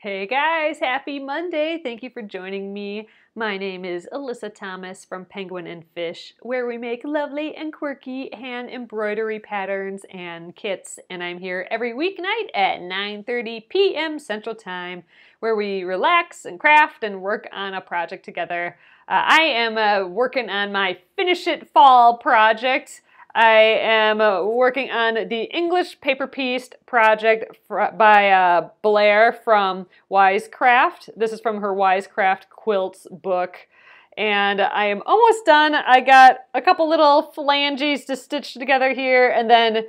Hey guys, happy Monday. Thank you for joining me. My name is Alyssa Thomas from Penguin and Fish, where we make lovely and quirky hand embroidery patterns and kits. And I'm here every weeknight at 9:30 p.m. Central Time, where we relax and craft and work on a project together. I am working on my Finish It Fall project. I am working on the English paper piece project by Blair from Wisecraft. This is from her Wisecraft Quilts book. And I am almost done. I got a couple little phalanges to stitch together here, and then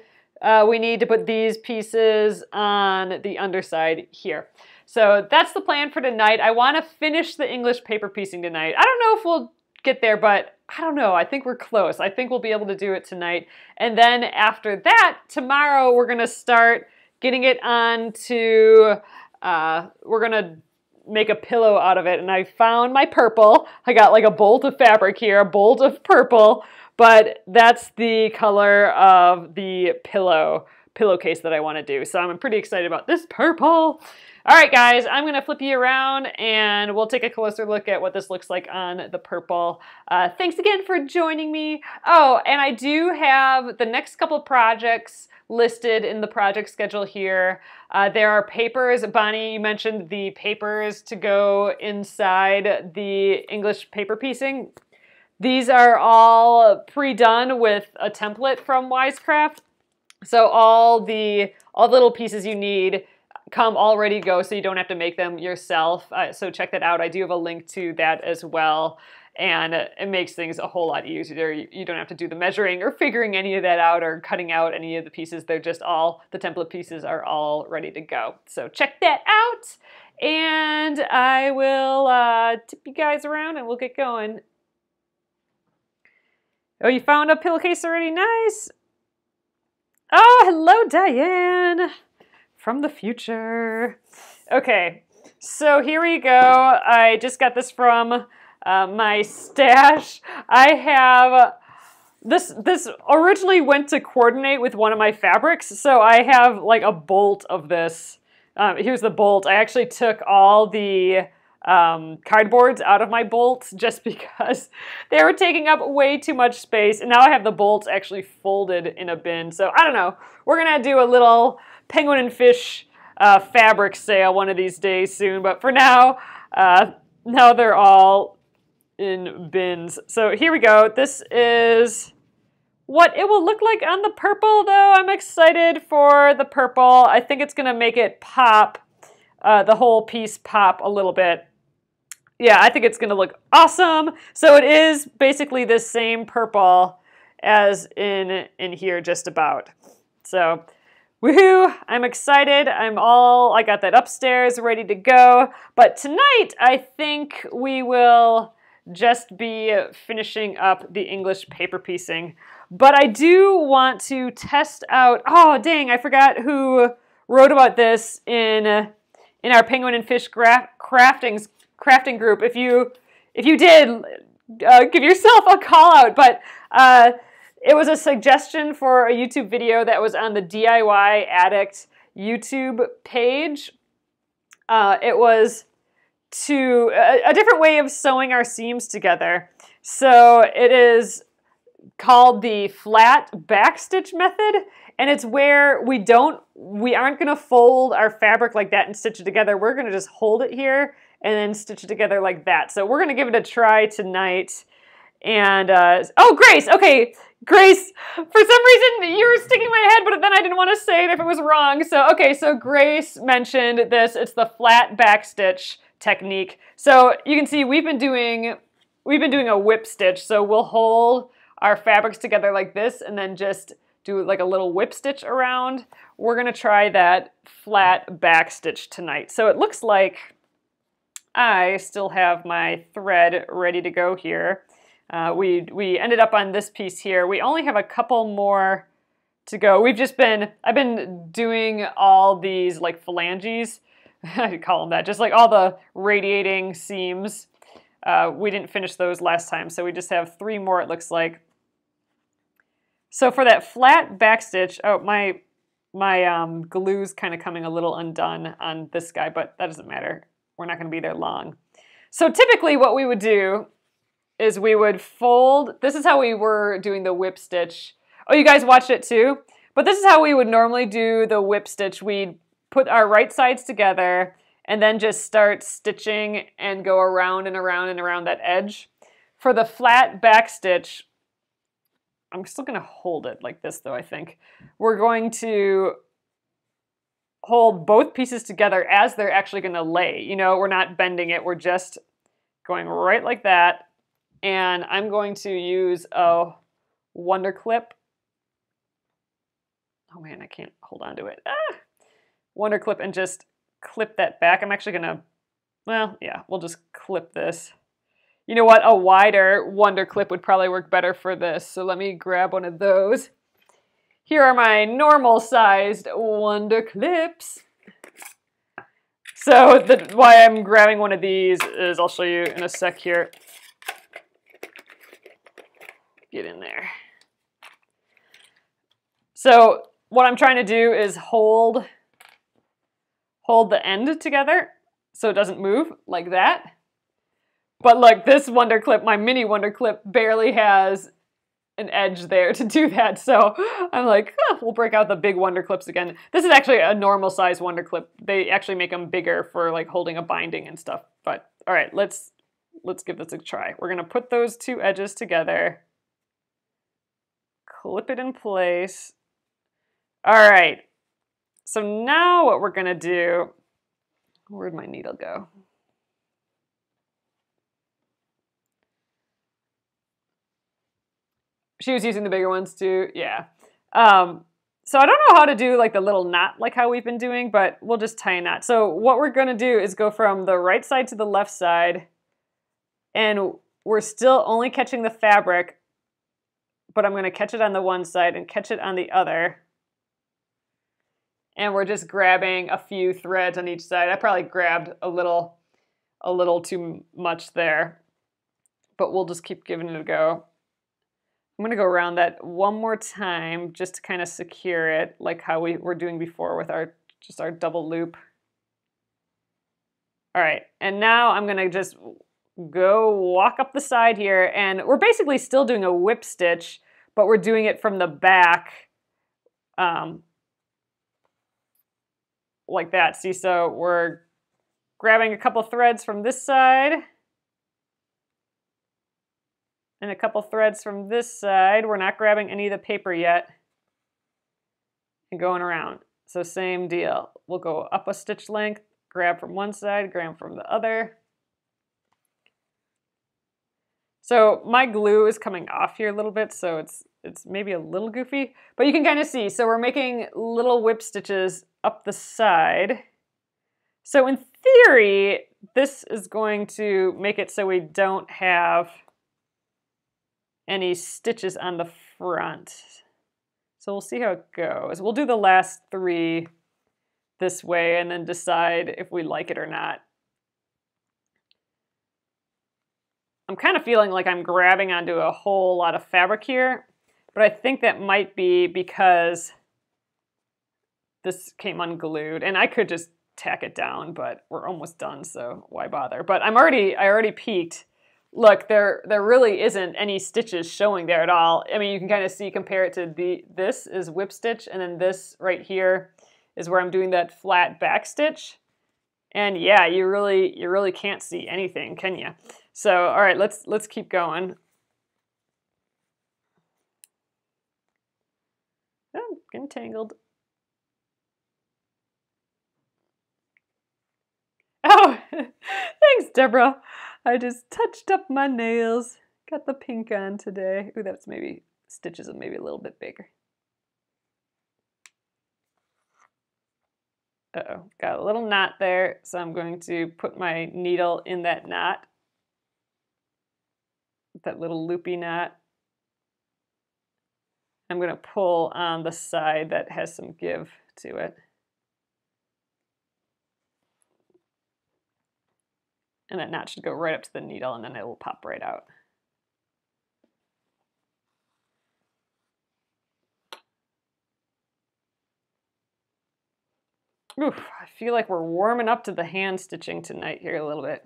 we need to put these pieces on the underside here. So that's the plan for tonight. I want to finish the English paper piecing tonight. I don't know if we'll get there, but I don't know. I think we're close. I think we'll be able to do it tonight. And then after that, tomorrow we're going to start getting it onto, we're going to make a pillow out of it. And I found my purple. I got like a bolt of fabric here, a bolt of purple, but that's the color of the pillowcase that I want to do. So I'm pretty excited about this purple. All right, guys, I'm going to flip you around and we'll take a closer look at what this looks like on the purple. Thanks again for joining me. Oh, and I do have the next couple projects listed in the project schedule here. There are papers. Bonnie, you mentioned the papers to go inside the English paper piecing. These are all pre-done with a template from Wisecraft. So all the little pieces you need come all ready to go, so you don't have to make them yourself. So check that out. I do have a link to that as well, and it makes things a whole lot easier. You don't have to do the measuring or figuring any of that out or cutting out any of the pieces. They're just all, the template pieces are all ready to go. So check that out, and I will tip you guys around and we'll get going. Oh, you found a pillowcase already? Nice. Oh, hello, Diane. From the future. Okay, so here we go. I just got this from my stash. I have, this originally went to coordinate with one of my fabrics, so I have like a bolt of this. Here's the bolt. I actually took all the cardboards out of my bolts just because they were taking up way too much space, and now I have the bolts actually folded in a bin. So I don't know. We're gonna do a little Penguin and Fish fabric sale one of these days soon, but for now, now they're all in bins. So here we go. This is what it will look like on the purple, though. I'm excited for the purple. I think it's gonna make it pop, the whole piece pop a little bit. Yeah, I think it's gonna look awesome. So it is basically the same purple as in here, just about. So woohoo, I'm excited. I got that upstairs ready to go. But tonight, I think we will just be finishing up the English paper piecing. But I do want to test out, oh dang, I forgot who wrote about this in our Penguin and Fish crafting group. If you did, give yourself a call out. But it was a suggestion for a YouTube video that was on the DIY Addict YouTube page. It was a different way of sewing our seams together. So it is called the flat backstitch method, and it's where we aren't going to fold our fabric like that and stitch it together. We're going to just hold it here and then stitch it together like that. So we're going to give it a try tonight. And, oh, Grace, okay, Grace, for some reason you were sticking my head, but then I didn't want to say it if it was wrong. So, okay, so Grace mentioned this. It's the flat backstitch technique. So you can see we've been doing a whip stitch. So we'll hold our fabrics together like this and then just do like a little whip stitch around. We're going to try that flat backstitch tonight. So it looks like I still have my thread ready to go here. We ended up on this piece here. We only have a couple more to go. I've been doing all these like phalanges, I call them that, just like all the radiating seams. We didn't finish those last time, so we just have 3 more it looks like. So for that flat backstitch, oh, my glue's kind of coming a little undone on this guy, but that doesn't matter. We're not going to be there long. So typically what we would do is we would fold. This is how we were doing the whip stitch. Oh, you guys watched it too? But this is how we would normally do the whip stitch. We'd put our right sides together and then just start stitching and go around and around and around that edge. For the flat back stitch, I'm still going to hold it like this though, I think. We're going to hold both pieces together as they're actually going to lay. You know, we're not bending it. We're just going right like that. And I'm going to use a Wonder Clip. Oh man, I can't hold on to it. Wonder Clip and just clip that back. I'm actually going to, well, yeah, we'll just clip this. You know what? A wider Wonder Clip would probably work better for this. So let me grab one of those. Here are my normal sized Wonder Clips. So why I'm grabbing one of these is, I'll show you in a sec here. Get in there. So what I'm trying to do is hold the end together so it doesn't move like that. But look, this Wonder Clip, my mini Wonder Clip, barely has an edge there to do that. So I'm like, we'll break out the big Wonder Clips again. This is actually a normal size Wonder Clip. They actually make them bigger for like holding a binding and stuff. But all right, let's give this a try. We're gonna put those two edges together, clip it in place. All right, so now what we're gonna do, where'd my needle go? She was using the bigger ones too, yeah. So I don't know how to do like the little knot like how we've been doing, but we'll just tie a knot. So what we're gonna do is go from the right side to the left side, and we're still only catching the fabric, but I'm gonna catch it on the one side and catch it on the other. And we're just grabbing a few threads on each side. I probably grabbed a little too much there, but we'll just keep giving it a go. I'm gonna go around that one more time just to kind of secure it, like how we were doing before with our double loop. All right, and now I'm gonna just go walk up the side here, and we're basically still doing a whip stitch, but we're doing it from the back, like that. See, so we're grabbing a couple threads from this side, and a couple threads from this side. We're not grabbing any of the paper yet, and going around. So same deal. We'll go up a stitch length, grab from one side, grab from the other. So my glue is coming off here a little bit, so it's maybe a little goofy, but you can kind of see. So we're making little whip stitches up the side. So in theory, this is going to make it so we don't have any stitches on the front. So we'll see how it goes. We'll do the last three this way and then decide if we like it or not. I'm kind of feeling like I'm grabbing onto a whole lot of fabric here, but I think that might be because this came unglued, and I could just tack it down, but we're almost done, so why bother? But I already peeked. Look, there really isn't any stitches showing there at all. I mean, you can kind of see, compare it to this is whip stitch, and then this right here is where I'm doing that flat back stitch. And yeah, you really can't see anything, can you? So, all right, let's keep going. Oh, getting tangled. Oh, thanks, Deborah. I just touched up my nails. Got the pink on today. Ooh, that's maybe stitches are maybe a little bit bigger. Uh-oh, got a little knot there, so I'm going to put my needle in that knot. That little loopy knot. I'm going to pull on the side that has some give to it. And that knot should go right up to the needle, and then it will pop right out. Oof, I feel like we're warming up to the hand stitching tonight here a little bit.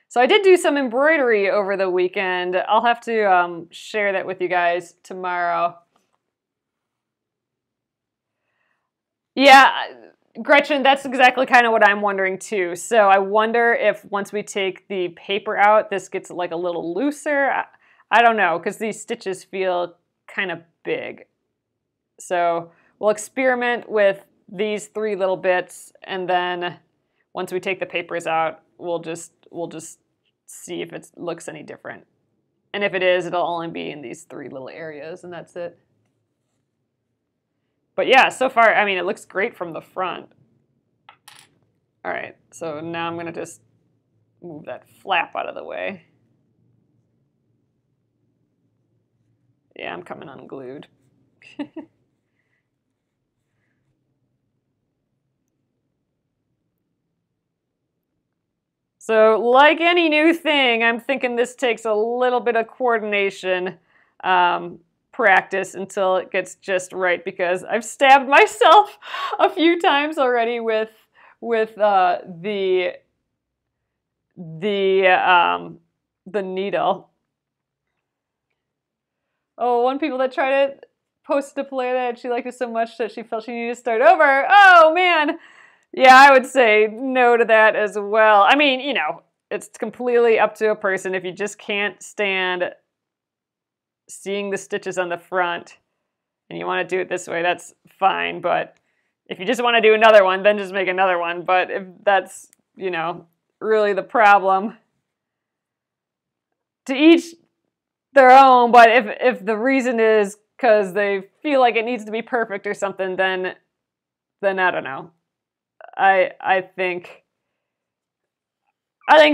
So I did do some embroidery over the weekend. I'll have to share that with you guys tomorrow. Yeah, Gretchen, that's exactly kind of what I'm wondering too. So I wonder if once we take the paper out, this gets like a little looser. I don't know, because these stitches feel kind of big. So we'll experiment with these 3 little bits, and then once we take the papers out, we'll just see if it looks any different. And if it is, it'll only be in these 3 little areas, and that's it. But yeah, so far, I mean, it looks great from the front. All right, so now I'm gonna just move that flap out of the way. Yeah, I'm coming unglued. So like any new thing, I'm thinking this takes a little bit of coordination practice until it gets just right, because I've stabbed myself a few times already with the needle. Oh, one people that tried it posted to Blair that she liked it so much that she felt she needed to start over. Oh man. Yeah, I would say no to that as well. I mean, you know, it's completely up to a person. If you just can't stand seeing the stitches on the front and you want to do it this way, that's fine. But if you just want to do another one, then just make another one. But if that's, you know, really the problem, to each their own. But if the reason is because they feel like it needs to be perfect or something, then I don't know. I think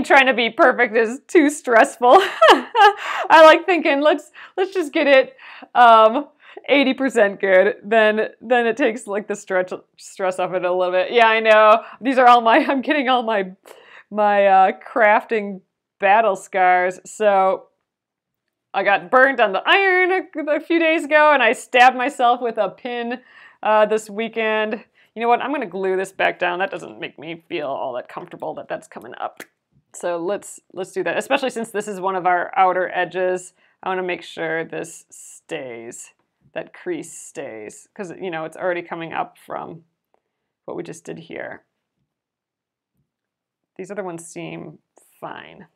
trying to be perfect is too stressful. I like thinking let's just get it 80% good. Then it takes like the stress off it a little bit. Yeah, I know. These are all I'm getting all my crafting battle scars. So I got burned on the iron a few days ago, and I stabbed myself with a pin this weekend. You know what? I'm going to glue this back down. That doesn't make me feel all that comfortable that that's coming up. So let's do that, especially since this is one of our outer edges. I want to make sure this stays, that crease stays, because, you know, it's already coming up from what we just did here. These other ones seem fine,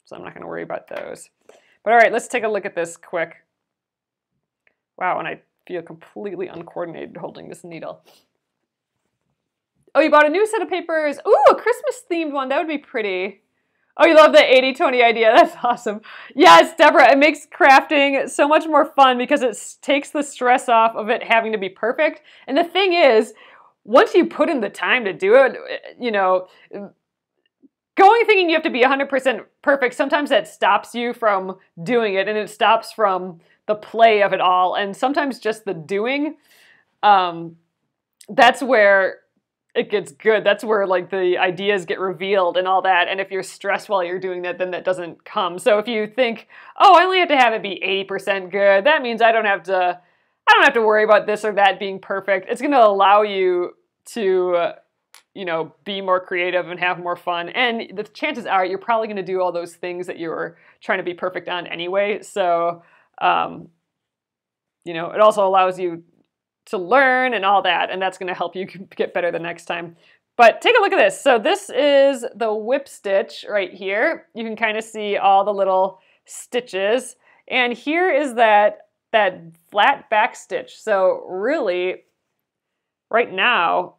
so I'm not going to worry about those. But all right, let's take a look at this quick. Wow, and I feel completely uncoordinated holding this needle. Oh, you bought a new set of papers. Ooh, a Christmas themed one. That would be pretty. Oh, you love the 80-20 idea. That's awesome. Yes, Deborah, it makes crafting so much more fun because it takes the stress off of it having to be perfect. And the thing is, once you put in the time to do it, you know, going thinking you have to be 100% perfect, sometimes that stops you from doing it, and it stops from the play of it all. And sometimes just the doing, that's where it gets good. That's where like the ideas get revealed and all that. And if you're stressed while you're doing that, then that doesn't come. So if you think, oh, I only have to have it be 80% good, that means I don't have to worry about this or that being perfect. It's going to allow you to, you know, be more creative and have more fun. And the chances are you're probably going to do all those things that you were trying to be perfect on anyway. So, you know, it also allows you to learn and all that, and that's going to help you get better the next time. But take a look at this. So this is the whip stitch right here. You can kind of see all the little stitches, and here is that flat back stitch. So really, right now,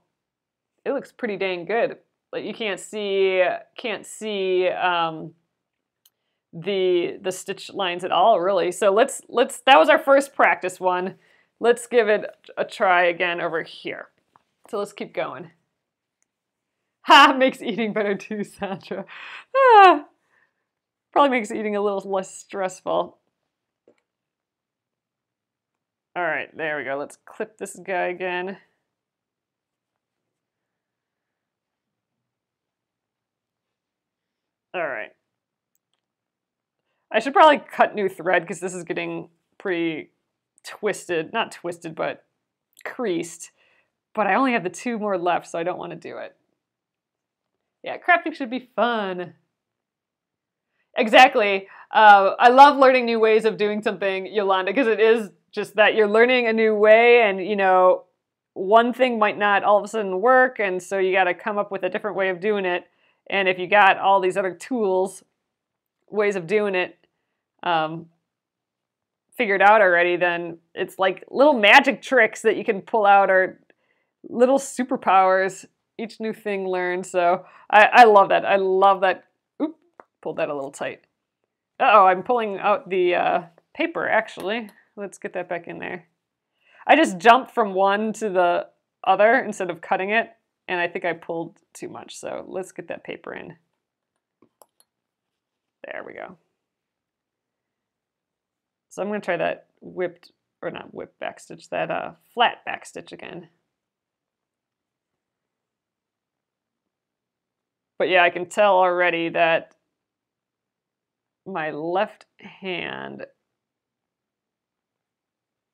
it looks pretty dang good. Like you can't see the stitch lines at all, really. So let's that was our first practice one. Let's give it a try again over here. So let's keep going. Ha! Makes eating better too, Sandra. Ah, probably makes eating a little less stressful. All right, there we go. Let's clip this guy again. All right. I should probably cut new thread because this is getting pretty twisted, not twisted, but creased. But I only have the 2 more left, so I don't want to do it. Yeah, crafting should be fun. Exactly. I love learning new ways of doing something, Yolanda, because it is just that you're learning a new way, and, you know, one thing might not all of a sudden work, and so you got to come up with a different way of doing it. And if you got all these other tools, ways of doing it, figured out already, then it's like little magic tricks that you can pull out, or little superpowers, each new thing learned. So I love that. I love that. Oop, pulled that a little tight. Uh-oh, I'm pulling out the paper, actually. Let's get that back in there. I just jumped from one to the other instead of cutting it, and I think I pulled too much. So let's get that paper in. There we go. So I'm going to try that whipped, or not whipped backstitch, that flat backstitch again. But yeah, I can tell already that my left hand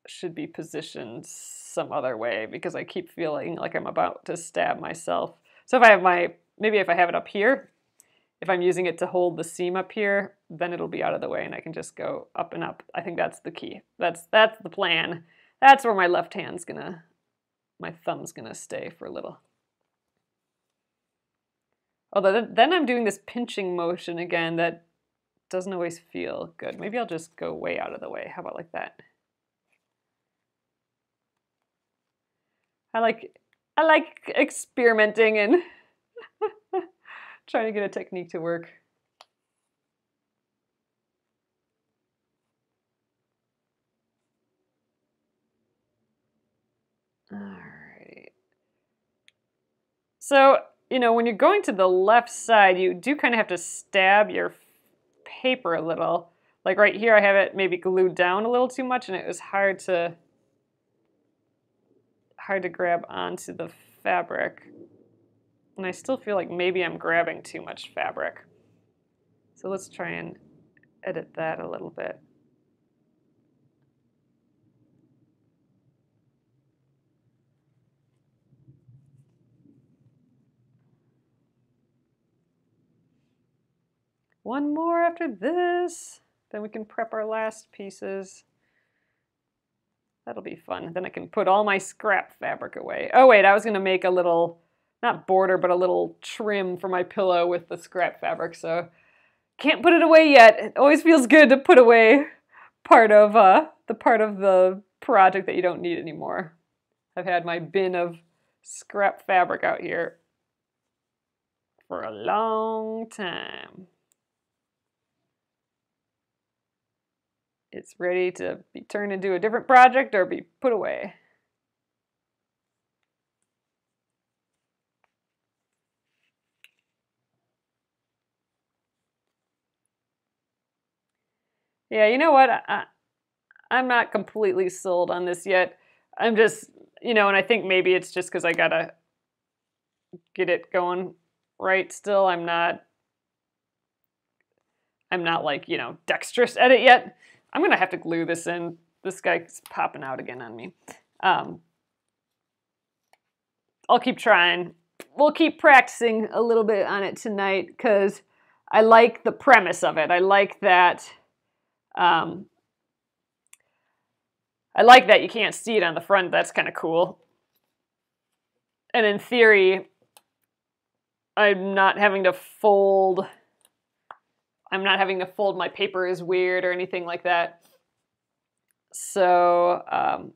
should be positioned some other way because I keep feeling like I'm about to stab myself. So if I have maybe if I have it up here, if I'm using it to hold the seam up here, then it'll be out of the way and I can just go up and up. I think that's the key. That's the plan. That's where my left hand's my thumb's gonna stay for a little. Although then I'm doing this pinching motion again that doesn't always feel good. Maybe I'll just go way out of the way. How about like that? I like experimenting and trying to get a technique to work. All right. So, you know, when you're going to the left side, you do kind of have to stab your paper a little. Like right here, I have it maybe glued down a little too much, and it was hard to grab onto the fabric. And I still feel like maybe I'm grabbing too much fabric. So let's try and edit that a little bit. One more after this, then we can prep our last pieces. That'll be fun. Then I can put all my scrap fabric away. Oh wait, I was gonna make a little, not border, but a little trim for my pillow with the scrap fabric, so can't put it away yet. It always feels good to put away part of the project that you don't need anymore. I've had my bin of scrap fabric out here for a long time. It's ready to be turned into a different project or be put away. Yeah, you know what? I'm not completely sold on this yet. I'm just, you know, and I think maybe it's just because I gotta get it going right still. I'm not like, you know, dexterous at it yet. I'm gonna have to glue this in. This guy's popping out again on me. I'll keep trying. We'll keep practicing a little bit on it tonight because I like the premise of it. I like that. I like that you can't see it on the front. That's kind of cool. And in theory, I'm not having to fold my paper is weird or anything like that. So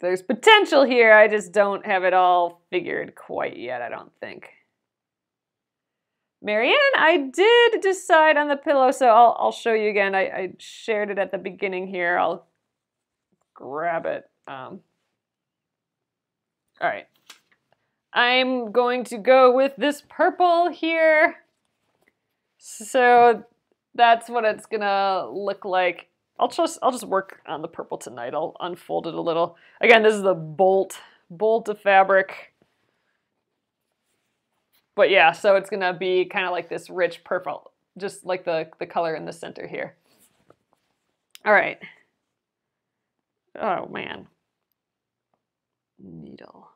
there's potential here. I just don't have it all figured quite yet, I don't think. Marianne, I did decide on the pillow, so I'll show you again. I shared it at the beginning here. I'll grab it. All right. I'm going to go with this purple here. So that's what it's gonna look like. I'll just work on the purple tonight. I'll unfold it a little. Again, this is the bolt of fabric. But yeah, so it's gonna be kind of like this rich purple, just like the color in the center here. All right. Oh man. needle.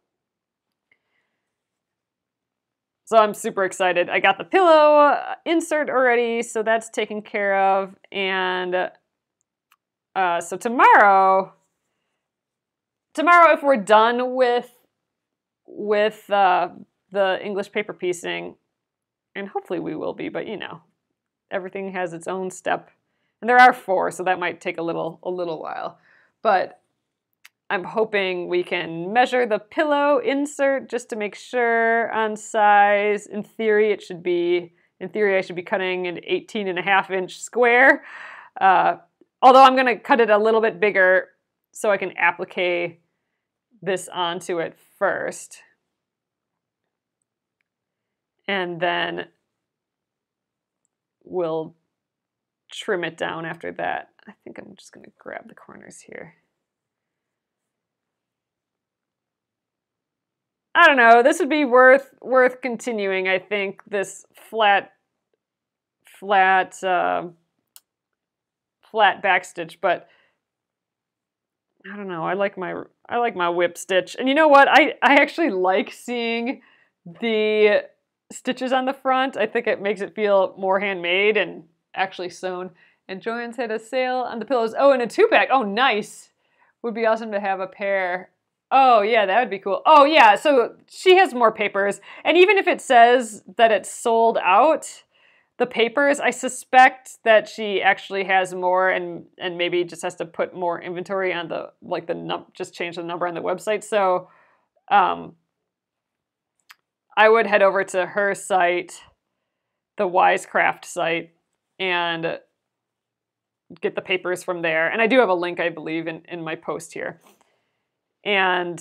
So I'm super excited. I got the pillow insert already, so that's taken care of. And so tomorrow, if we're done with the English paper piecing, and hopefully we will be, but you know, everything has its own step. And there are 4, so that might take a little while. But I'm hoping we can measure the pillow insert just to make sure on size. In theory, I should be cutting an 18.5-inch square. Although I'm going to cut it a little bit bigger so I can applique this onto it first. And then we'll trim it down after that. I think I'm just going to grab the corners here. I don't know. This would be worth continuing. I think this flat backstitch, but I don't know. I like my whip stitch, and you know what? I actually like seeing the stitches on the front. I think it makes it feel more handmade and actually sewn. And Joanne's had a sale on the pillows. Oh, and a 2-pack. Oh, nice. Would be awesome to have a pair. Oh, yeah, that would be cool. Oh, yeah, so she has more papers. And even if it says that it's sold out, the papers, I suspect that she actually has more and maybe just has to put more inventory on the, like just change the number on the website. So I would head over to her site, the Wisecraft site, and get the papers from there. And I do have a link, I believe, in my post here. And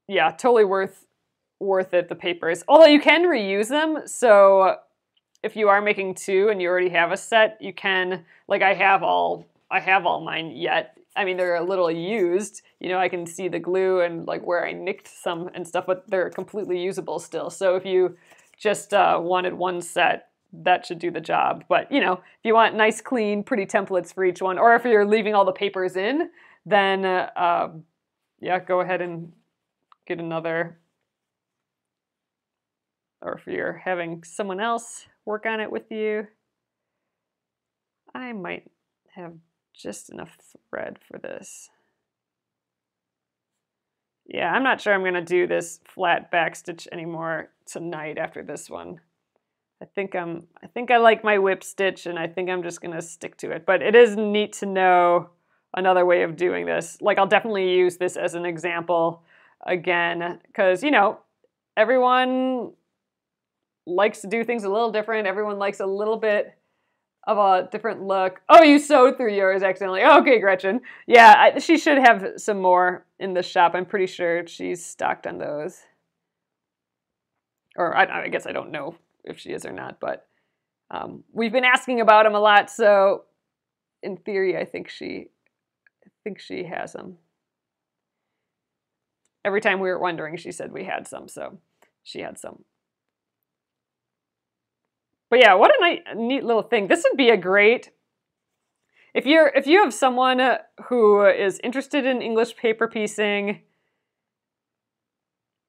yeah, totally worth it, the papers. Although you can reuse them. So if you are making 2 and you already have a set, you can, like I have all mine yet. I mean, they're a little used. You know, I can see the glue and like where I nicked some and stuff, but they're completely usable still. So if you just wanted one set, that should do the job. But, you know, if you want nice, clean, pretty templates for each one, or if you're leaving all the papers in, then, yeah, go ahead and get another. Or if you're having someone else work on it with you, I might have just enough thread for this. Yeah, I'm not sure I'm going to do this flat backstitch anymore tonight after this one. I think I like my whip stitch, and I think I'm just going to stick to it. But it is neat to know another way of doing this. Like, I'll definitely use this as an example again, because, you know, everyone likes to do things a little different. Everyone likes a little bit of a different look. Oh, you sewed through yours accidentally. Okay, Gretchen. Yeah, she should have some more in the shop. I'm pretty sure she's stocked on those. Or I guess I don't know if she is or not, but we've been asking about them a lot, so in theory, I think she has them. Every time we were wondering, she said we had some, so she had some. But yeah, what a neat little thing. This would be a great, if you have someone who is interested in English paper piecing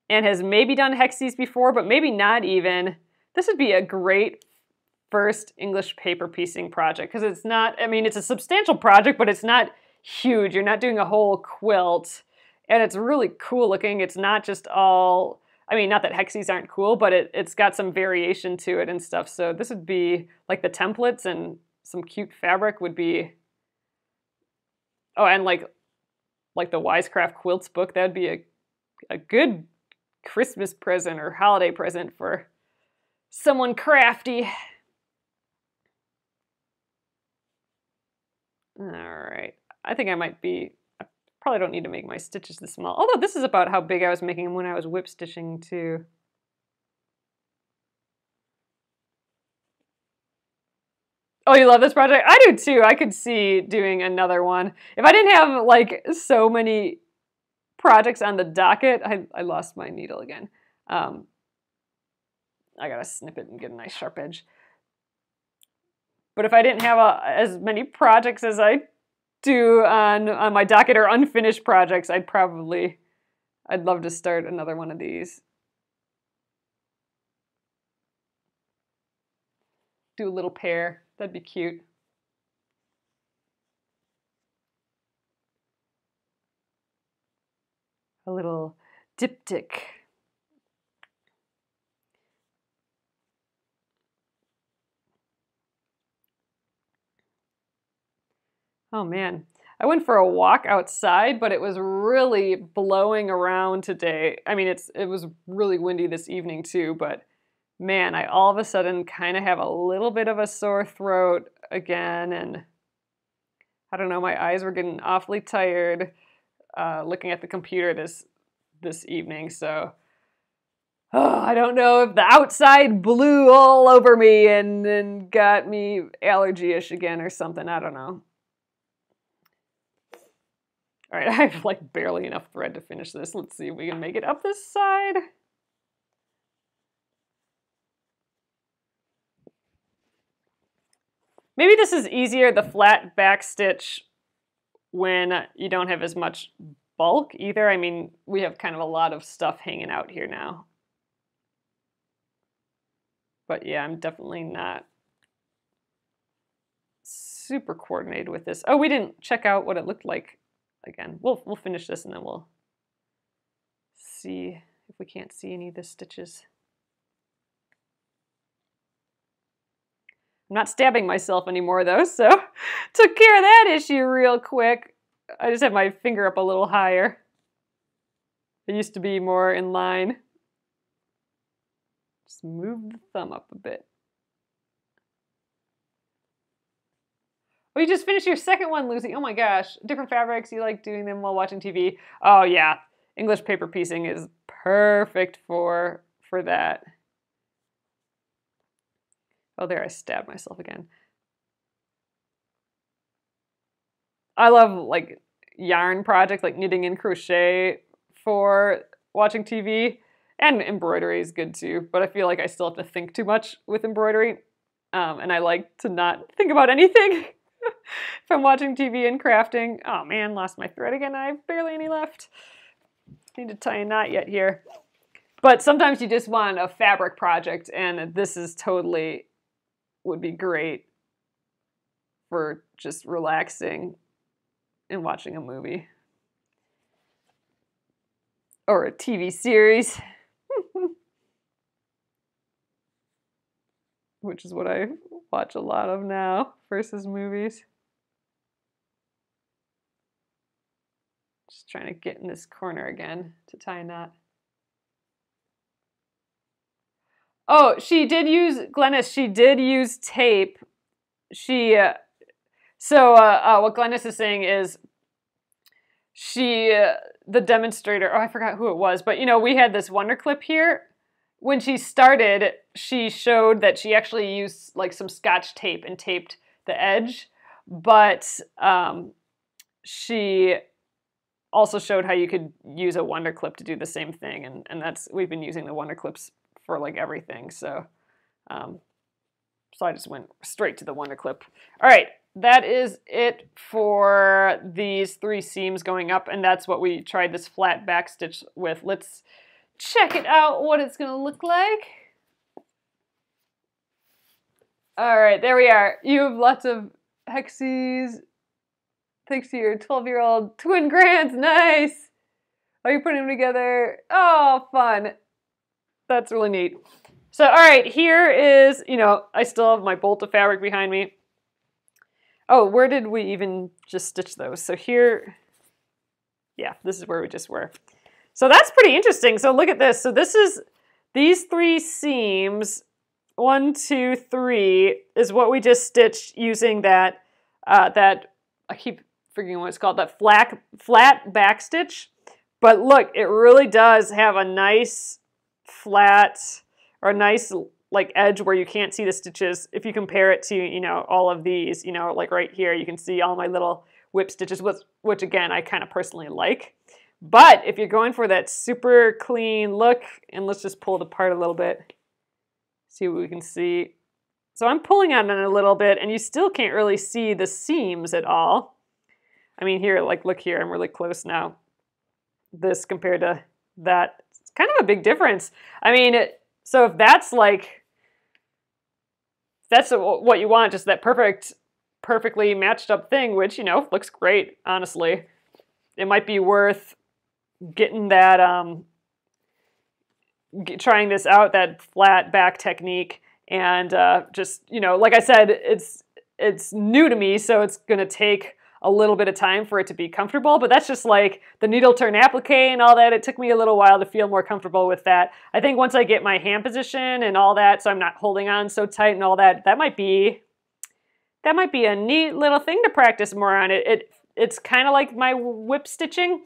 and has maybe done hexes before, but maybe not even, this would be a great first English paper piecing project, because it's not, I mean, it's a substantial project, but it's not huge. You're not doing a whole quilt, and it's really cool looking. It's not just all, I mean, not that hexes aren't cool, but it's got some variation to it and stuff. So this would be like the templates and some cute fabric would be, oh, and like the Wisecraft quilts book, that'd be a good Christmas present or holiday present for someone crafty. All right, I think I probably don't need to make my stitches this small. Although this is about how big I was making them when I was whip stitching too. Oh, you love this project? I do too. I could see doing another one. If I didn't have like so many projects on the docket, I lost my needle again. I gotta snip it and get a nice sharp edge. But if I didn't have as many projects as I do on my docket or unfinished projects, I'd love to start another one of these. Do a little pair. That'd be cute. A little diptych. Oh man, I went for a walk outside, but it was really blowing around today. I mean, it was really windy this evening too, but man, I all of a sudden kind of have a little bit of a sore throat again, and I don't know, my eyes were getting awfully tired looking at the computer this evening, so I don't know if the outside blew all over me and got me allergy-ish again or something. I don't know. All right, I have like barely enough thread to finish this. Let's see if we can make it up this side. Maybe this is easier, the flat back stitch, when you don't have as much bulk either. I mean, we have kind of a lot of stuff hanging out here now. But yeah, I'm definitely not super coordinated with this. Oh, we didn't check out what it looked like. Again, we'll finish this and then we'll see if we can't see any of the stitches. I'm not stabbing myself anymore though, so took care of that issue real quick. I just have my finger up a little higher. It used to be more in line. Just move the thumb up a bit. Oh, you just finished your second one, Lucy. Oh my gosh. Different fabrics, you like doing them while watching TV. Oh yeah, English paper piecing is perfect for that. Oh, there, I stabbed myself again. I love like yarn projects, like knitting and crochet for watching TV. And embroidery is good too, but I feel like I still have to think too much with embroidery. And I like to not think about anything. If I'm watching TV and crafting. Oh man, lost my thread again. I have barely any left. Need to tie a knot yet here. But sometimes you just want a fabric project, and this is totally would be great for just relaxing and watching a movie. Or a TV series. Which is what I watch a lot of now versus movies. Just trying to get in this corner again to tie a knot. Oh, she did use, Glennis, she did use tape. What Glennis is saying is the demonstrator, oh, I forgot who it was, but you know, we had this Wonder Clip here. When she started, she showed that she actually used like some Scotch tape and taped the edge, but she also showed how you could use a Wonder Clip to do the same thing, and we've been using the Wonder Clips for like everything, so I just went straight to the Wonder Clip. All right, that is it for these 3 seams going up, and that's what we tried this flat back stitch with. Let's check it out, what it's gonna look like. All right, there we are. You have lots of hexies. Thanks to your 12-year-old twin grands. Nice. Are you putting them together? Oh, fun. That's really neat. So, all right, here is, you know, I still have my bolt of fabric behind me. Oh, where did we even just stitch those? So here, yeah, this is where we just were. So that's pretty interesting. So look at this. So this is these 3 seams, 1, 2, 3, is what we just stitched using that, I keep forgetting what it's called, that flat back stitch. But look, it really does have a nice flat, or a nice like edge where you can't see the stitches. If you compare it to, you know, all of these, you know, like right here, you can see all my little whip stitches, which again, I kind of personally like. But if you're going for that super clean look, and let's just pull it apart a little bit, see what we can see. So I'm pulling on it a little bit, and you still can't really see the seams at all. I mean, here, like, look here, I'm really close now. This compared to that, it's kind of a big difference. I mean, so if that's like, that's what you want, just that perfectly matched up thing, which, you know, looks great, honestly. It might be worth getting that, trying this out, that flat back technique, and just, you know, like I said, it's new to me, so it's gonna take a little bit of time for it to be comfortable, but that's just like the needle turn applique and all that. It took me a little while to feel more comfortable with that. I think once I get my hand position and all that, so I'm not holding on so tight and all that, that might be a neat little thing to practice more on. It's kind of like my whip stitching,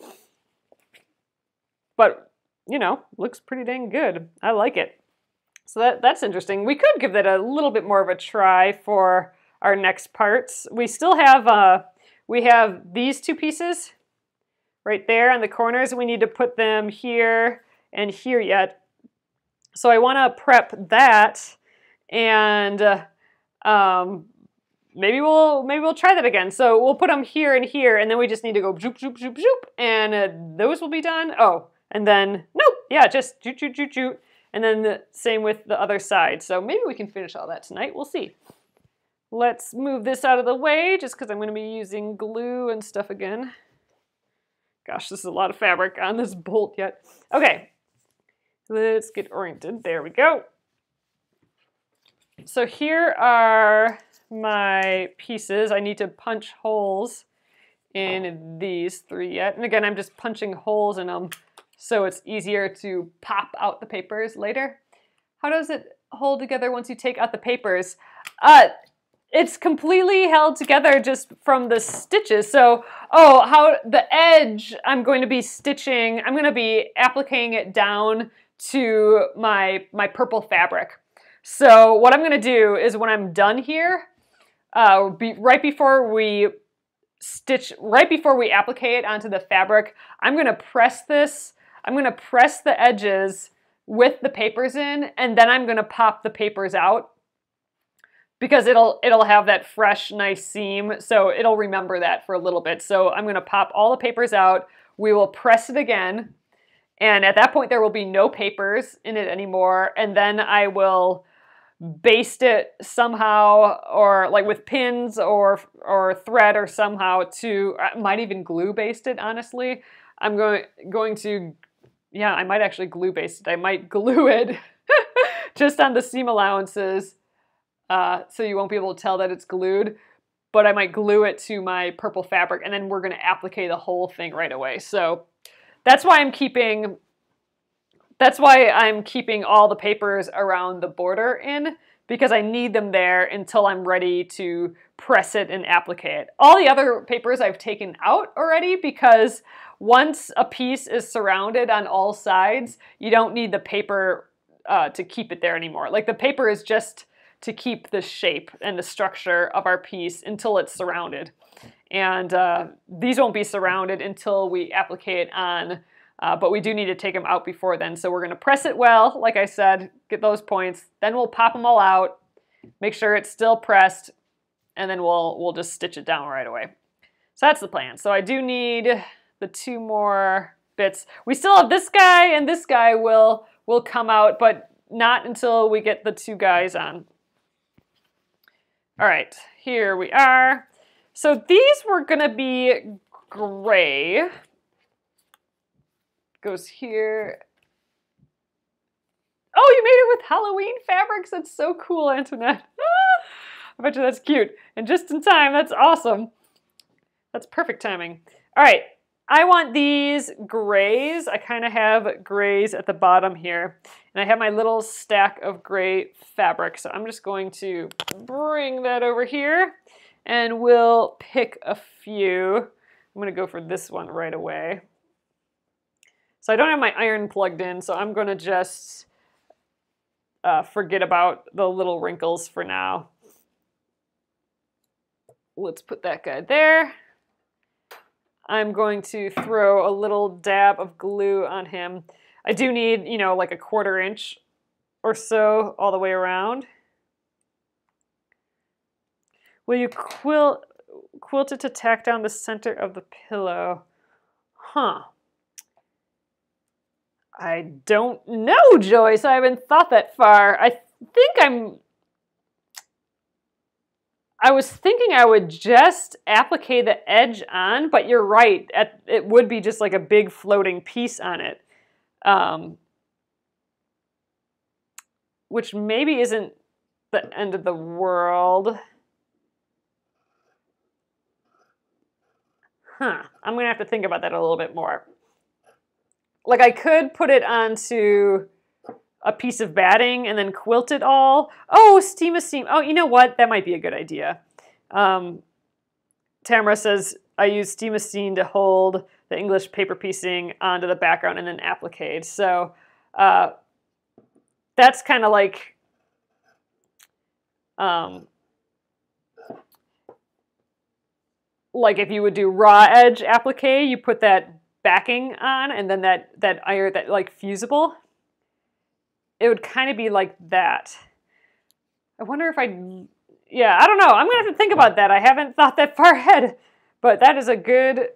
but, you know, looks pretty dang good. I like it. So that's interesting. We could give that a little bit more of a try for our next parts. We still have, we have these two pieces right there on the corners. We need to put them here and here yet. So I want to prep that, and maybe we'll try that again. So we'll put them here and here, and then we just need to go zoop, zoop, zoop, zoop, and those will be done. Oh, and then, nope, yeah, just zoop, zoop, zoop, zoop. And then the same with the other side. So maybe we can finish all that tonight. We'll see. Let's move this out of the way, just because I'm going to be using glue and stuff again. Gosh, this is a lot of fabric on this bolt yet. Okay, let's get oriented. There we go. So here are my pieces. I need to punch holes in these three yet. And again, I'm just punching holes in them so it's easier to pop out the papers later. How does it hold together once you take out the papers? It's completely held together just from the stitches. So, how the edge, I'm going to be stitching, I'm going to be appliquing it down to my purple fabric. So what I'm going to do is when I'm done here, right before we applique it onto the fabric, I'm going to press this, I'm going to press the edges with the papers in, and then I'm going to pop the papers out, because it'll have that fresh, nice seam, so it'll remember that for a little bit. So I'm going to pop all the papers out, we will press it again, and at that point there will be no papers in it anymore, and then I will baste it somehow, or like with pins or thread or somehow to, I might even glue baste it, honestly. I'm going to, yeah, I might actually glue baste it. I might glue it just on the seam allowances, so you won't be able to tell that it's glued, but I might glue it to my purple fabric, and then we're going to applique the whole thing right away. So that's why I'm keeping all the papers around the border in, because I need them there until I'm ready to press it and applique it. All the other papers I've taken out already, because once a piece is surrounded on all sides, you don't need the paper to keep it there anymore. Like, the paper is just to keep the shape and the structure of our piece until it's surrounded. And these won't be surrounded until we applique it on, but we do need to take them out before then. So we're going to press it well, like I said, get those points. Then we'll pop them all out, make sure it's still pressed, and then we'll just stitch it down right away. So that's the plan. So I do need the two more bits. We still have this guy, and this guy will come out, but not until we get the two guys on. All right, here we are. So these were going to be gray. Goes here. Oh, you made it with Halloween fabrics. That's so cool, Antoinette. I bet you that's cute. And just in time, that's awesome. That's perfect timing. All right, I want these grays. I kind of have grays at the bottom here. And I have my little stack of gray fabric. So I'm just going to bring that over here, and we'll pick a few. I'm going to go for this one right away. So I don't have my iron plugged in, so I'm going to just forget about the little wrinkles for now. Let's put that guy there. I'm going to throw a little dab of glue on him. I do need, you know, like a 1/4 inch or so all the way around. Will you quilt it to tack down the center of the pillow. Huh. I don't know, Joyce. I haven't thought that far. I was thinking I would just applique the edge on, but you're right. It would be just like a big floating piece on it. Which maybe isn't the end of the world. Huh. I'm going to have to think about that a little bit more. Like, I could put it onto a piece of batting and then quilt it all. Oh, steam a seam. Oh, you know what? That might be a good idea. Tamara says, I use steam a seam to hold the English paper piecing onto the background and then applique. So that's kind of like if you would do raw edge applique, you put that backing on and then that iron, that like fusible. It would kind of be like that. I wonder if yeah, I don't know. I'm going to have to think about that. I haven't thought that far ahead, but that is a good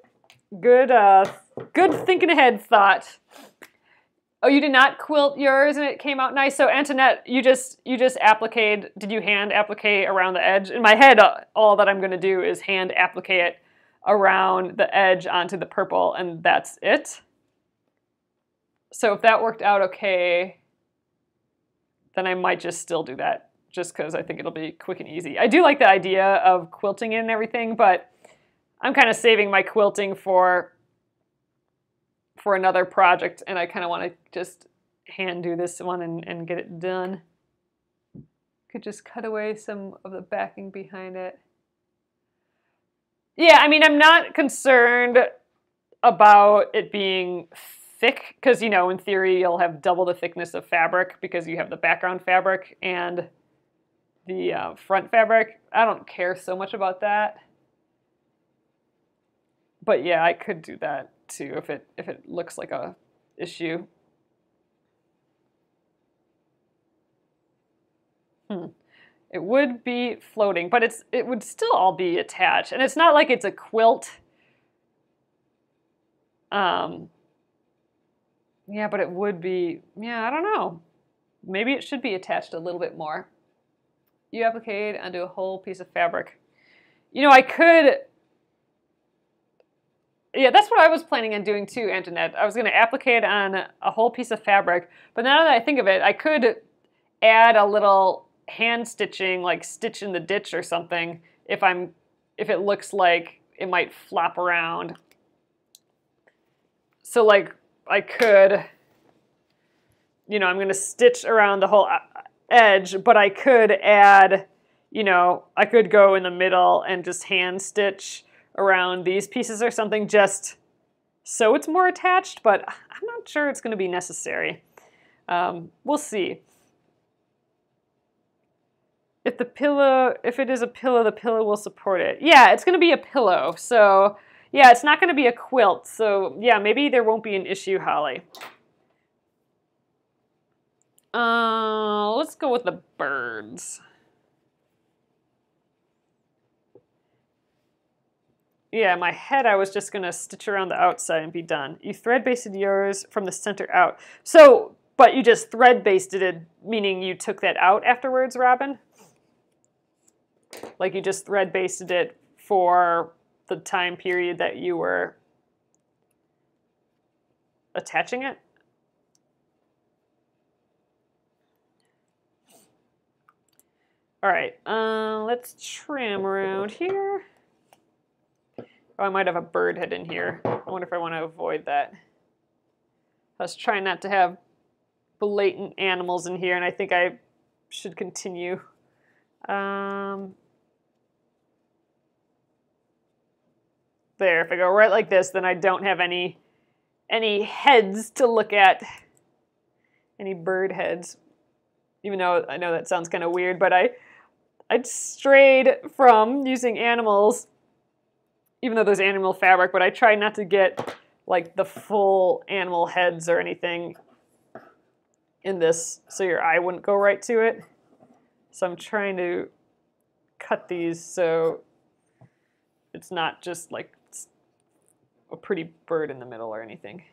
thinking ahead thought. Oh, you did not quilt yours and it came out nice. So Antoinette, you just appliqued. Did you hand applique around the edge? In my head, all that I'm going to do is hand applique it around the edge onto the purple, and that's it. So if that worked out okay, then I might just still do that, just because I think it'll be quick and easy. I do like the idea of quilting it and everything, but I'm kind of saving my quilting for another project, and I kind of want to just hand do this one and get it done. Could just cut away some of the backing behind it. Yeah, I mean, I'm not concerned about it being thick, because, you know, in theory, you'll have double the thickness of fabric because you have the background fabric and the front fabric. I don't care so much about that. But yeah, I could do that too if it looks like a issue. It would be floating, but it would still all be attached. And it's not like it's a quilt. Yeah, but it would be, yeah, I don't know. Maybe it should be attached a little bit more. You applique onto a whole piece of fabric. You know, I could, yeah, that's what I was planning on doing too, Antoinette. I was going to applique it on a whole piece of fabric. But now that I think of it, I could add a little hand stitching, like stitch in the ditch or something, if it looks like it might flop around. So like I could, you know, I'm going to stitch around the whole edge, but I could add, you know, I could go in the middle and just hand stitch around these pieces or something, just so it's more attached, but I'm not sure it's going to be necessary. We'll see. If it is a pillow, the pillow will support it. Yeah, it's going to be a pillow. So yeah, it's not going to be a quilt. So yeah, maybe there won't be an issue, Holly. Let's go with the birds. Yeah, in my head, I was just going to stitch around the outside and be done. You thread basted yours from the center out. So, but you just thread basted it, meaning you took that out afterwards, Robin? Like you just thread basted it for the time period that you were attaching it? All right, let's trim around here. Oh, I might have a bird head in here. I wonder if I want to avoid that. I was trying not to have blatant animals in here, and I think I should continue. There, if I go right like this, then I don't have any heads to look at. Any bird heads. Even though I know that sounds kind of weird, but I strayed from using animals, even though there's animal fabric, but I try not to get like the full animal heads or anything in this so your eye wouldn't go right to it. So I'm trying to cut these so it's not just like a pretty bird in the middle or anything.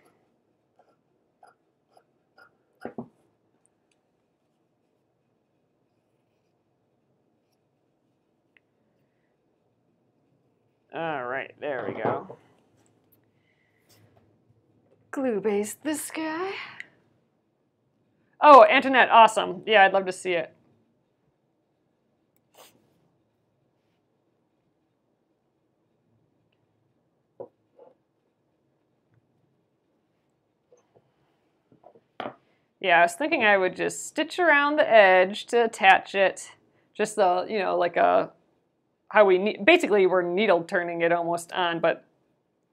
All right, there we go. Glue base this guy. Oh, Antoinette, awesome. Yeah, I'd love to see it. Yeah, I was thinking I would just stitch around the edge to attach it. Just the, you know, like a, how we, basically we're needle turning it almost on, but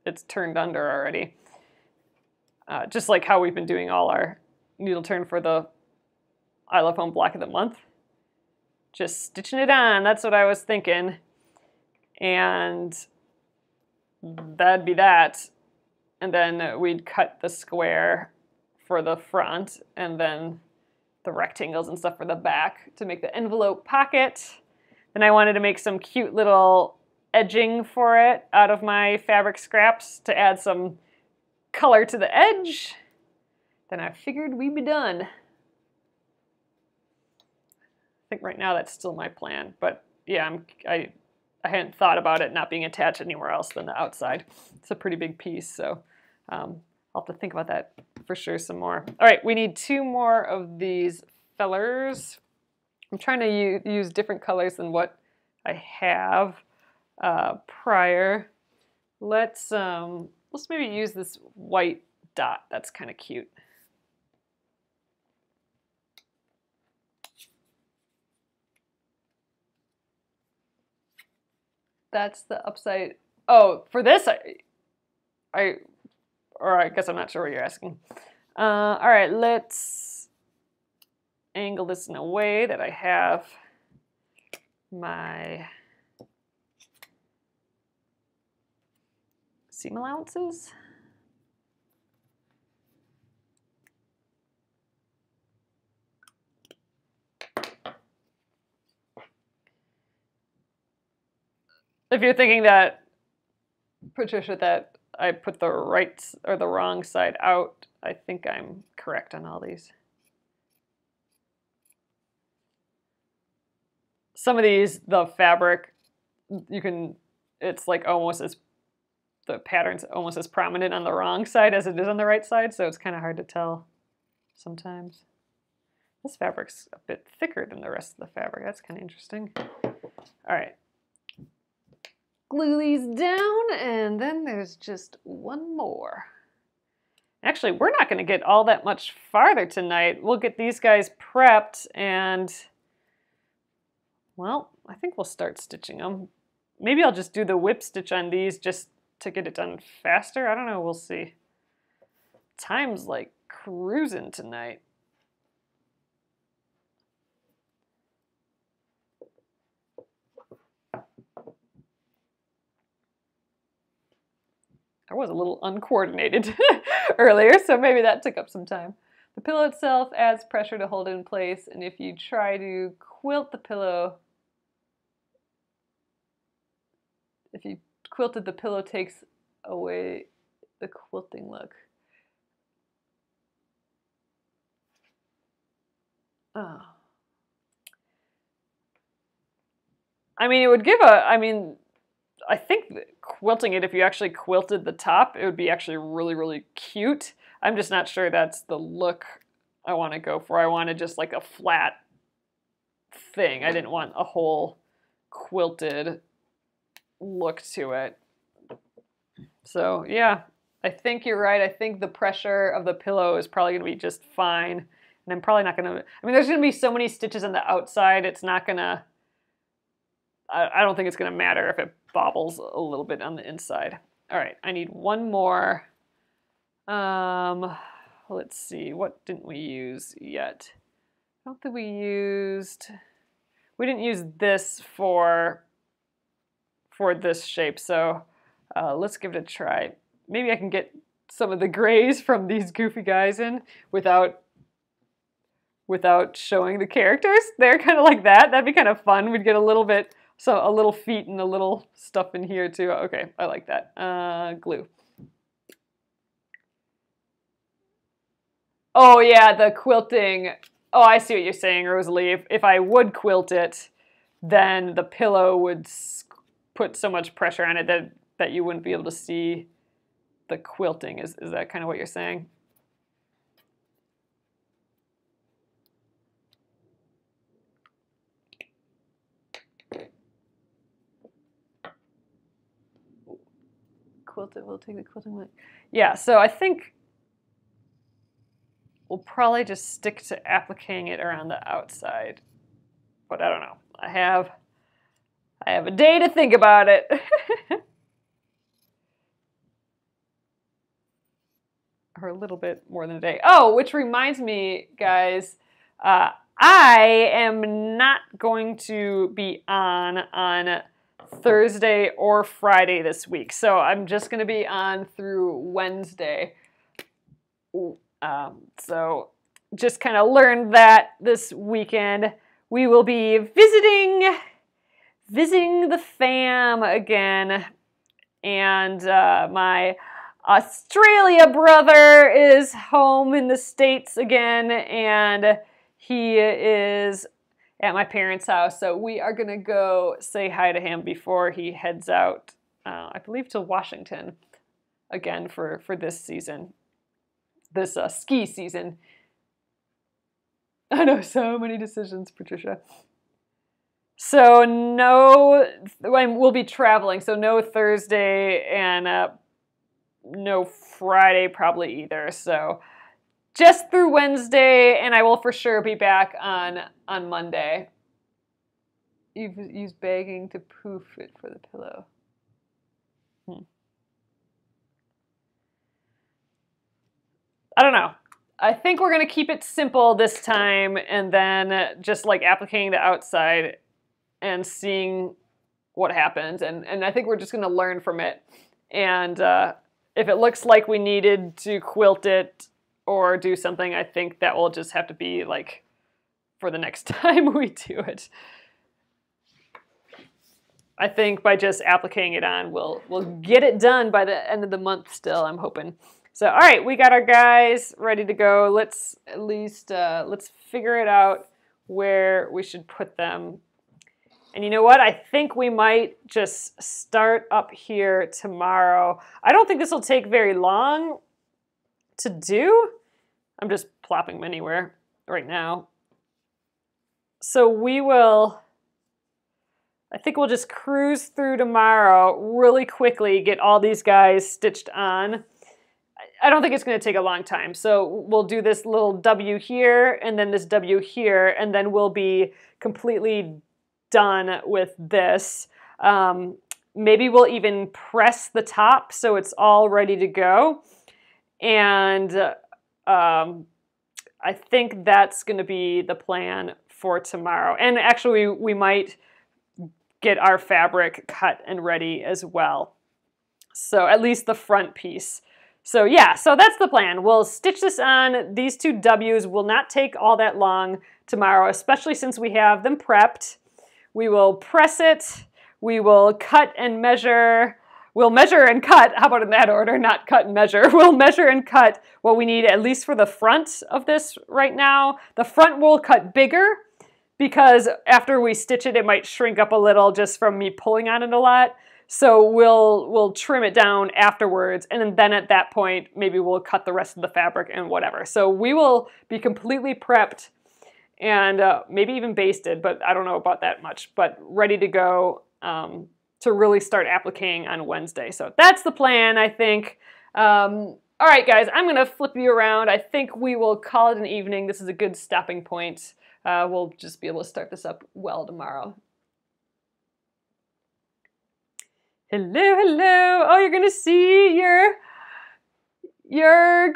it's turned under already. Just like how we've been doing all our needle turn for the I Love Home Block of the Month. Just stitching it on, that's what I was thinking. And that'd be that. And then we'd cut the square for the front and then the rectangles and stuff for the back to make the envelope pocket. Then I wanted to make some cute little edging for it out of my fabric scraps to add some color to the edge. Then I figured we'd be done. I think right now that's still my plan, but yeah, I hadn't thought about it not being attached anywhere else than the outside. It's a pretty big piece, so I'll have to think about that for sure some more. All right, we need 2 more of these fellers. I'm trying to use different colors than what I have prior. Let's maybe use this white dot. That's kind of cute. That's the upside. Oh, for this, or I guess I'm not sure what you're asking. All right, let's angle this in a way that I have my seam allowances. If you're thinking that, Patricia, that I put the right or the wrong side out, I think I'm correct on all these. Some of these, the fabric, it's like almost as, the pattern's almost as prominent on the wrong side as it is on the right side, so it's kind of hard to tell sometimes. This fabric's a bit thicker than the rest of the fabric. That's kind of interesting. All right. Glue these down, and then there's just one more. Actually, we're not going to get all that much farther tonight. We'll get these guys prepped, and, well, I think we'll start stitching them. Maybe I'll just do the whip stitch on these just to get it done faster. I don't know, we'll see. Time's like cruising tonight. I was a little uncoordinated earlier, so maybe that took up some time. The pillow itself adds pressure to hold it in place, and if you try to quilt the pillow, if you quilted the pillow, takes away the quilting look. Oh. I mean, it would give a, I think quilting it, if you actually quilted the top, it would be actually really, really cute. I'm just not sure that's the look I want to go for. I wanted just like a flat thing. I didn't want a whole quilted look to it. So yeah, I think you're right. I think the pressure of the pillow is probably going to be just fine. And I'm probably not going to, there's going to be so many stitches on the outside, it's not going to, I don't think it's going to matter if it bobbles a little bit on the inside. All right, I need one more. Let's see, what didn't we use yet? I don't think we didn't use this for this shape, so let's give it a try. Maybe I can get some of the grays from these goofy guys in without showing the characters. They're kind of like that. That'd be kind of fun. We'd get a little bit So a little feet and a little stuff in here too. Okay, I like that. Glue. Oh yeah, the quilting. Oh, I see what you're saying, Rosalie. If I would quilt it, then the pillow would put so much pressure on it that you wouldn't be able to see the quilting. Is that kind of what you're saying? Quilted, we'll take the quilting one. Yeah, so I think we'll probably just stick to appliquing it around the outside. But I don't know. I have a day to think about it. Or a little bit more than a day. Oh, which reminds me, guys, I am not going to be on Thursday or Friday this week. So I'm just going to be on through Wednesday. So just kind of learned that this weekend. We will be visiting the fam again. And my Australia brother is home in the States again. And he is at my parents' house, so we are going to go say hi to him before he heads out, I believe, to Washington again for this season, this ski season. I know, so many decisions, Patricia. So we'll be traveling, so no Thursday and no Friday probably either, so just through Wednesday, and I will for sure be back on Monday. You've used bagging to poof it for the pillow. I don't know. I think we're going to keep it simple this time, and then just like appliquing the outside and seeing what happens. And I think we're just going to learn from it. And if it looks like we needed to quilt it or do something, I think that will just have to be like for the next time we do it. I think by just appliquing it on, we'll get it done by the end of the month still, I'm hoping. So, all right, we got our guys ready to go. Let's at least, let's figure it out where we should put them. And you know what? I think we might just start up here tomorrow. I don't think this will take very long to do. I'm just plopping them anywhere right now. So I think we'll just cruise through tomorrow really quickly, get all these guys stitched on. I don't think it's going to take a long time. So we'll do this little W here and then this W here, and then we'll be completely done with this. Maybe we'll even press the top so it's all ready to go. And I think that's going to be the plan for tomorrow. And actually, we might get our fabric cut and ready as well. So at least the front piece. So yeah, so that's the plan. We'll stitch this on. These two W's will not take all that long tomorrow, especially since we have them prepped. We will press it. We will cut and measure. We'll measure and cut. How about in that order? Not cut and measure. We'll measure and cut what we need, at least for the front of this right now. The front we'll cut bigger because after we stitch it, it might shrink up a little just from me pulling on it a lot. So we'll trim it down afterwards, and then at that point, maybe we'll cut the rest of the fabric and whatever. So we will be completely prepped and maybe even basted, but I don't know about that much, but ready to go to really start appliquing on Wednesday. So that's the plan, I think. All right, guys, I'm going to flip you around. I think we will call it an evening. This is a good stopping point. We'll just be able to start this up well tomorrow. Hello, hello. Oh, you're going to see your granddaughter.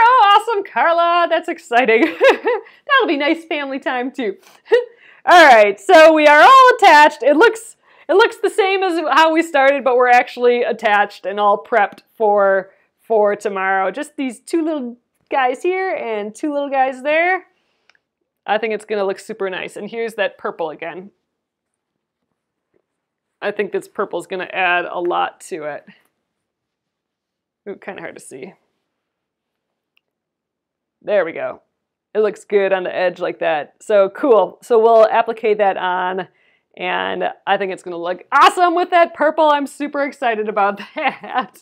Oh, awesome, Carla. That's exciting. That'll be nice family time, too. All right, so we are all attached. It looks the same as how we started, but we're actually attached and all prepped for tomorrow. Just these two little guys here and two little guys there. I think it's going to look super nice. And here's that purple again. I think this purple is going to add a lot to it. Ooh, kind of hard to see. There we go. It looks good on the edge like that. So cool. So we'll applicate that on, and I think it's going to look awesome with that purple. I'm super excited about that.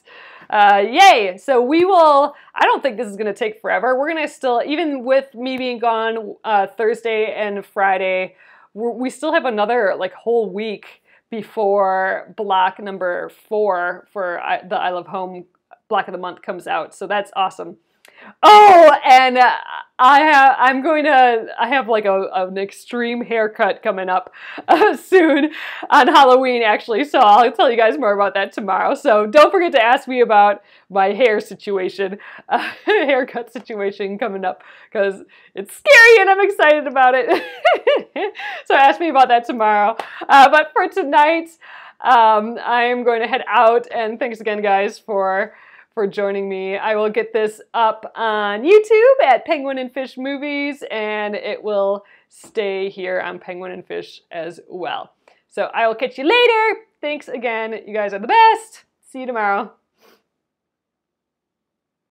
Yay! So we will, I don't think this is going to take forever. We're going to still, even with me being gone Thursday and Friday, we still have another like whole week before block number 4 for the I Love Home block of the month comes out. So that's awesome. Oh, and I have like an extreme haircut coming up soon on Halloween, actually. So I'll tell you guys more about that tomorrow. So don't forget to ask me about my hair situation, haircut situation coming up, because it's scary and I'm excited about it. So ask me about that tomorrow. But for tonight, I am going to head out, and thanks again, guys, for joining me. I will get this up on YouTube at Penguin and Fish Movies, and it will stay here on Penguin and Fish as well. So I will catch you later. Thanks again. You guys are the best. See you tomorrow.